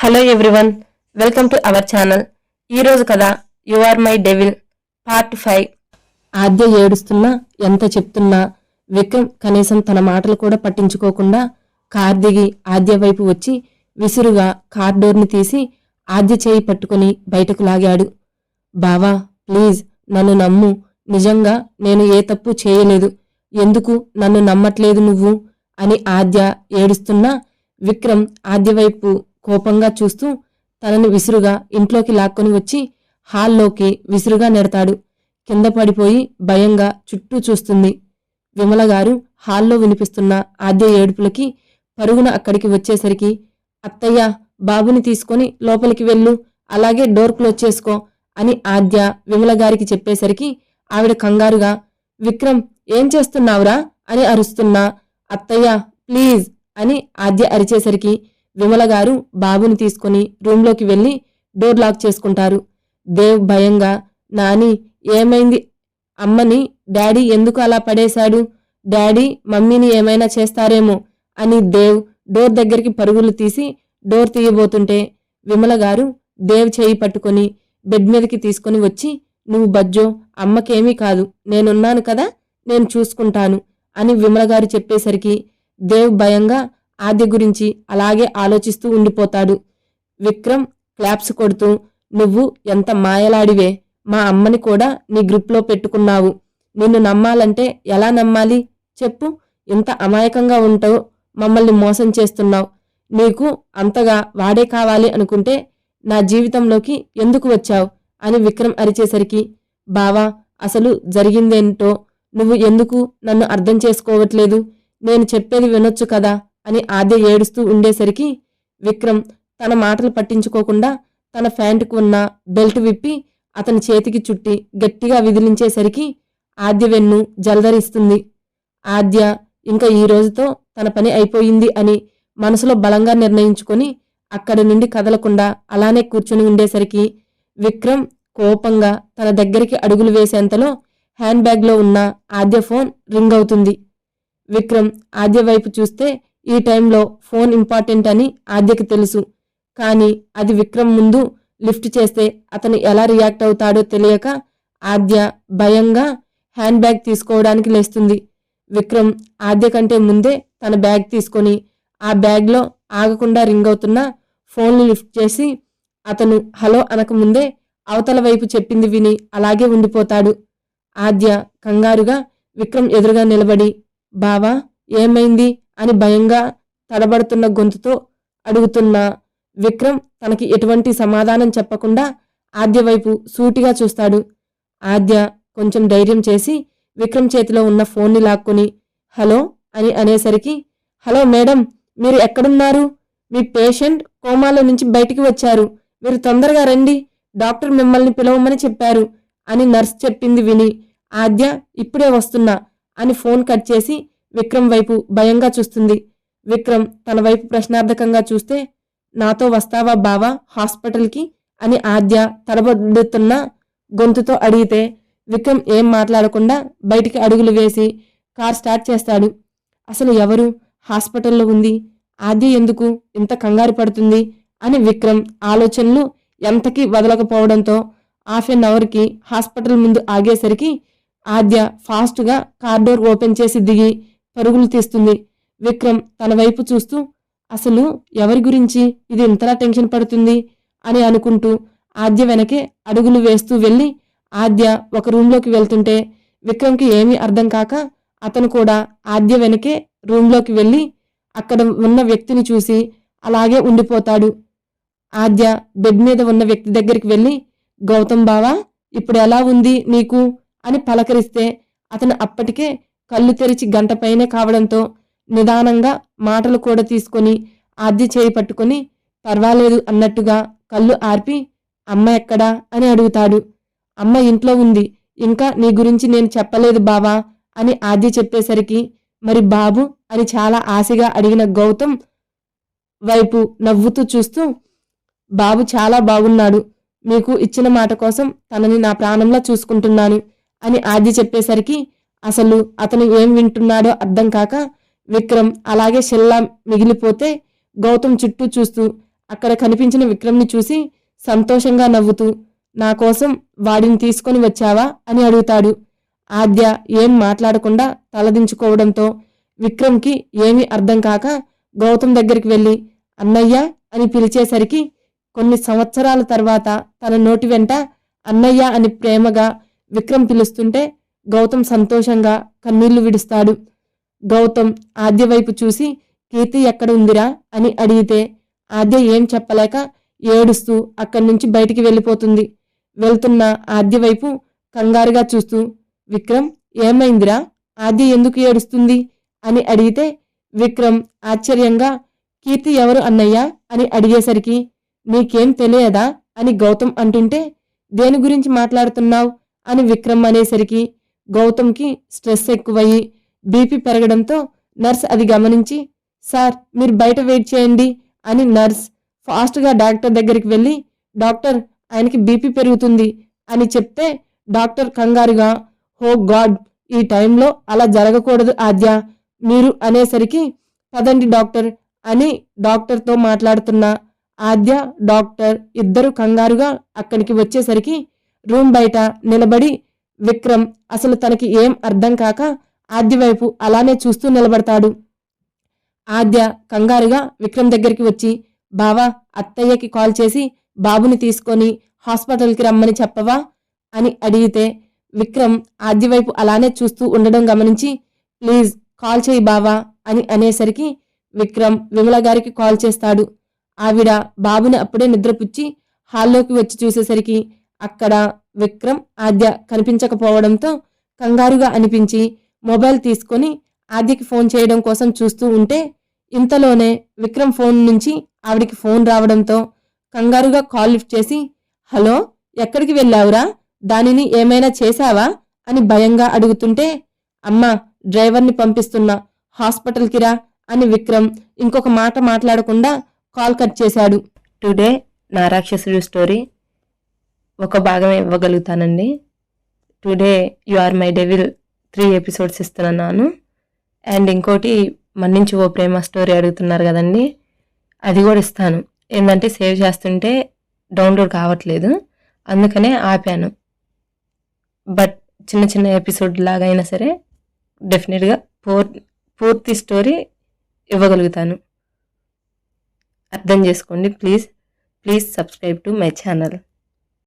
Hello everyone, welcome to our channel. ఈరోజు కథ you are my devil part 5. Aadya ఏడుస్తున్నా, ఎంత చెప్తున్నా విక్రమ్ కనీసం తన మాటలు కూడా పట్టించుకోకుండా కార్ దిగి ఆద్య వైపు వచ్చి విసురుగా కార్ డోర్ని తీసి ఆద్య చేయి పట్టుకుని బయటకు లాగాడు. బావా, ప్లీజ్ నన్ను నమ్ము, నిజంగా నేను ఏ తప్పు చేయలేదు, ఎందుకు నన్ను నమ్మట్లేదు నువ్వు అని ఆద్య ఏడుస్తున్నా విక్రమ్ ఆద్య వైపు కోపంగా చూస్తూ తనని విసురుగా ఇంట్లోకి లాక్కొని వచ్చి హాల్లోకి విసురుగా నెడతాడు. కింద పడిపోయి భయంగా చుట్టూ చూస్తుంది. విమల గారు హాల్లో వినిపిస్తున్న ఆద్య ఏడుపులకి పరుగున అక్కడికి వచ్చేసరికి, అత్తయ్య, బాబుని తీసుకొని లోపలికి వెళ్ళు, అలాగే డోర్ క్లోజ్ చేసుకో అని ఆద్య విమల గారికి చెప్పేసరికి ఆవిడ కంగారుగా, విక్రమ్ ఏం చేస్తున్నావురా అని అరుస్తున్నా, అత్తయ్య ప్లీజ్ అని ఆద్య అరిచేసరికి విమల గారు బాబుని తీసుకుని రూంలోకి వెళ్లి డోర్ లాక్ చేసుకుంటారు. దేవ్ భయంగా, నాని ఏమైంది, అమ్మని డాడీ ఎందుకు అలా పడేశాడు, డాడీ మమ్మీని ఏమైనా చేస్తారేమో అని దేవ్ డోర్ దగ్గరికి పరుగులు తీసి డోర్ తీయబోతుంటే విమల గారు దేవ్ చేయి పట్టుకొని బెడ్ మీదకి తీసుకుని వచ్చి, నువ్వు బజ్జో, అమ్మకేమీ కాదు, నేనున్నాను కదా, నేను చూసుకుంటాను అని విమల గారు చెప్పేసరికి దేవ్ భయంగా ఆద్య గురించి అలాగే ఆలోచిస్తూ ఉండిపోతాడు. విక్రమ్ క్లాప్స్ కొడుతూ, నువ్వు ఎంత మాయలాడివే, మా అమ్మని కూడా నీ గ్రూప్లో పెట్టుకున్నావు, నిన్ను నమ్మాలంటే ఎలా నమ్మాలి చెప్పు, ఇంత అమాయకంగా ఉంటావు, మమ్మల్ని మోసం చేస్తున్నావు, నీకు అంతగా వాడే కావాలి అనుకుంటే నా జీవితంలోకి ఎందుకు వచ్చావు అని విక్రమ్ అరిచేసరికి, బావా అసలు జరిగిందేంటో నువ్వు ఎందుకు నన్ను అర్థం చేసుకోవట్లేదు, నేను చెప్పేది వినొచ్చు కదా అని ఆద్య ఏడుస్తూ ఉండేసరికి విక్రమ్ తన మాటలు పట్టించుకోకుండా తన ప్యాంటుకు ఉన్న బెల్ట్ విప్పి అతని చేతికి చుట్టి గట్టిగా విదిలించేసరికి ఆద్య వెన్ను జలధరిస్తుంది. ఆద్య ఇంకా ఈ రోజుతో తన పని అయిపోయింది అని మనసులో బలంగా నిర్ణయించుకొని అక్కడి నుండి కదలకుండా అలానే కూర్చుని ఉండేసరికి విక్రమ్ కోపంగా తన దగ్గరికి అడుగులు వేసేంతలో హ్యాండ్ బ్యాగ్లో ఉన్న ఆద్య ఫోన్ రింగ్ అవుతుంది. విక్రమ్ ఆద్య వైపు చూస్తే ఈ టైంలో ఫోన్ ఇంపార్టెంట్ అని ఆద్యకి తెలుసు. కానీ అది విక్రమ్ ముందు లిఫ్ట్ చేస్తే అతను ఎలా రియాక్ట్ అవుతాడో తెలియక ఆద్య భయంగా హ్యాండ్ బ్యాగ్ తీసుకోవడానికి లేస్తుంది. విక్రమ్ ఆద్య కంటే ముందే తన బ్యాగ్ తీసుకొని ఆ బ్యాగ్లో ఆగకుండా రింగ్ అవుతున్న ఫోన్లు లిఫ్ట్ చేసి అతను హలో అనకముందే అవతల వైపు చెప్పింది విని అలాగే ఉండిపోతాడు. ఆద్య కంగారుగా విక్రమ్ ఎదురుగా నిలబడి, బావా ఏమైంది అని భయంగా తడబడుతున్న గొంతుతో అడుగుతున్న విక్రమ్ తనకి ఎటువంటి సమాధానం చెప్పకుండా ఆద్య వైపు సూటిగా చూస్తాడు. ఆద్య కొంచెం ధైర్యం చేసి విక్రమ్ చేతిలో ఉన్న ఫోన్ని లాక్కుని హలో అని అనేసరికి, హలో మేడం, మీరు ఎక్కడున్నారు, మీ పేషెంట్ కోమాలో నుంచి బయటికి వచ్చారు, మీరు తొందరగా రండి, డాక్టర్ మిమ్మల్ని పిలవమని చెప్పారు అని నర్స్ చెప్పింది విని ఆద్య ఇప్పుడే వస్తున్నా అని ఫోన్ కట్ చేసి విక్రమ్ వైపు భయంగా చూస్తుంది. విక్రమ్ తన వైపు ప్రశ్నార్థకంగా చూస్తే, నాతో వస్తావా బావా హాస్పిటల్కి అని ఆద్య తడబడుతున్న గొంతుతో అడిగితే విక్రమ్ ఏం మాట్లాడకుండా బయటికి అడుగులు వేసి కార్ స్టార్ట్ చేస్తాడు. అసలు ఎవరు హాస్పిటల్లో ఉంది, ఆద్య ఎందుకు ఇంత కంగారు పడుతుంది అని విక్రమ్ ఆలోచనలు ఎంతకీ వదలకపోవడంతో హాఫ్ అన్ అవర్కి హాస్పిటల్ ముందు ఆగేసరికి ఆద్య ఫాస్ట్గా కార్ డోర్ ఓపెన్ చేసి దిగి పరుగులు తీస్తుంది. విక్రమ్ తన వైపు చూస్తూ, అసలు ఎవరి గురించి ఇది ఇంతలా టెన్షన్ పడుతుంది అని అనుకుంటూ ఆద్య వెనకే అడుగులు వేస్తూ వెళ్ళి ఆద్య ఒక రూంలోకి వెళ్తుంటే విక్రమ్కి ఏమీ అర్థం కాక అతను కూడా ఆద్య వెనకే రూంలోకి వెళ్ళి అక్కడ ఉన్న వ్యక్తిని చూసి అలాగే ఉండిపోతాడు. ఆద్య బెడ్ మీద ఉన్న వ్యక్తి దగ్గరికి వెళ్ళి, గౌతమ్ బావా ఇప్పుడు ఎలా ఉంది నీకు అని పలకరిస్తే అతను అప్పటికే కళ్ళు తెరిచి గంట పైనే కావడంతో నిదానంగా మాటలు కూడా తీసుకొని ఆద్య చేయి పట్టుకొని పర్వాలేదు అన్నట్టుగా కళ్ళు ఆర్పి, అమ్మ ఎక్కడా అని అడుగుతాడు. అమ్మ ఇంట్లో ఉంది, ఇంకా నీ గురించి నేను చెప్పలేదు బావా అని ఆద్య చెప్పేసరికి, మరి బాబు అని చాలా ఆశగా అడిగిన గౌతమ్ వైపు నవ్వుతూ చూస్తూ, బాబు చాలా బాగున్నాడు, మీకు ఇచ్చిన మాట కోసం తనని నా ప్రాణంలా చూసుకుంటున్నాను అని ఆద్య చెప్పేసరికి అసలు అతను ఏం వింటున్నాడో అర్థం కాక విక్రమ్ అలాగే షెల్లా మిగిలిపోతే గౌతమ్ చుట్టూ చూస్తూ అక్కడ కనిపించిన విక్రమ్ని చూసి సంతోషంగా నవ్వుతూ నా కోసం వాడిని తీసుకొని వచ్చావా అని అడుగుతాడు. ఆద్య ఏం మాట్లాడకుండా తలదించుకోవడంతో విక్రమ్కి ఏమీ అర్థం కాక గౌతమ్ దగ్గరికి వెళ్ళి అన్నయ్య అని పిలిచేసరికి కొన్ని సంవత్సరాల తర్వాత తన నోటి వెంట అన్నయ్య అని ప్రేమగా విక్రమ్ పిలుస్తుంటే గౌతమ్ సంతోషంగా కన్నీళ్లు విడుస్తాడు. గౌతమ్ ఆద్య వైపు చూసి కీర్తి ఎక్కడ ఉందిరా అని అడిగితే ఆద్య ఏం చెప్పలేక ఏడుస్తూ అక్కడి నుంచి బయటికి వెళ్ళిపోతుంది. వెళ్తున్న ఆద్య వైపు కంగారుగా చూస్తూ విక్రమ్ ఏమైందిరా, ఆద్య ఎందుకు ఏడుస్తుంది అని అడిగితే విక్రమ్ ఆశ్చర్యంగా కీర్తి ఎవరు అన్నయ్య అని అడిగేసరికి నీకేం తెలియదా అని గౌతమ్ అంటుంటే దేని గురించి మాట్లాడుతున్నావు అని విక్రమ్ అనేసరికి గౌతమ్కి స్ట్రెస్ ఎక్కువయ్యి బీపీ పెరగడంతో నర్స్ అది గమనించి సార్ మీరు బయట వెయిట్ చేయండి అని నర్స్ ఫాస్ట్గా డాక్టర్ దగ్గరికి వెళ్ళి డాక్టర్ ఆయనకి బీపీ పెరుగుతుంది అని చెప్తే డాక్టర్ కంగారుగా హో గాడ్ ఈ టైంలో అలా జరగకూడదు ఆద్య మీరు అనేసరికి పదండి డాక్టర్ అని డాక్టర్తో మాట్లాడుతున్న ఆద్య డాక్టర్ ఇద్దరు కంగారుగా అక్కడికి వచ్చేసరికి రూమ్ బయట నిలబడి విక్రమ్ అసలు తనకి ఏం అర్థం కాక ఆద్య వైపు అలానే చూస్తూ నిలబడతాడు. ఆద్య కంగారుగా విక్రమ్ దగ్గరికి వచ్చి బావా అత్తయ్యకి కాల్ చేసి బాబుని తీసుకొని హాస్పిటల్కి రమ్మని చెప్పవా అని అడిగితే విక్రమ్ ఆద్య వైపు అలానే చూస్తూ ఉండడం గమనించి ప్లీజ్ కాల్ చేయి బావా అని అనేసరికి విక్రమ్ విమల గారికి కాల్ చేస్తాడు. ఆవిడ బాబుని అప్పుడే నిద్రపుచ్చి హాల్లోకి వచ్చి చూసేసరికి అక్కడ విక్రమ్ ఆద్య కనిపించకపోవడంతో కంగారుగా అనిపించి మొబైల్ తీసుకొని ఆద్యకి ఫోన్ చేయడం కోసం చూస్తూ ఉంటే ఇంతలోనే విక్రమ్ ఫోన్ నుంచి ఆవిడికి ఫోన్ రావడంతో కంగారుగా కాల్ లిఫ్ట్ చేసి హలో ఎక్కడికి వెళ్ళావురా, దానిని ఏమైనా చేశావా అని భయంగా అడుగుతుంటే అమ్మా డ్రైవర్ని పంపిస్తున్నా హాస్పిటల్కి రా అని విక్రమ్ ఇంకొక మాట మాట్లాడకుండా కాల్ కట్ చేశాడు. టుడే నా రాక్షసుడు స్టోరీ ఒక భాగం ఇవ్వగలుగుతానండి. Today you are my devil 3 episodes ఇస్తున్నాను. అండ్ ఇంకోటి మన్నించి ఓ ప్రేమ స్టోరీ అడుగుతున్నారు కదండి, అది కూడా ఇస్తాను. ఏంటంటే సేవ్ చేస్తుంటే డౌన్లోడ్ కావట్లేదు, అందుకనే ఆపాను. బట్ చిన్న చిన్న ఎపిసోడ్ లాగా అయినా సరే డెఫినెట్గా పూర్తి స్టోరీ ఇవ్వగలుగుతాను. అర్థం చేసుకోండి please. Please subscribe to my channel.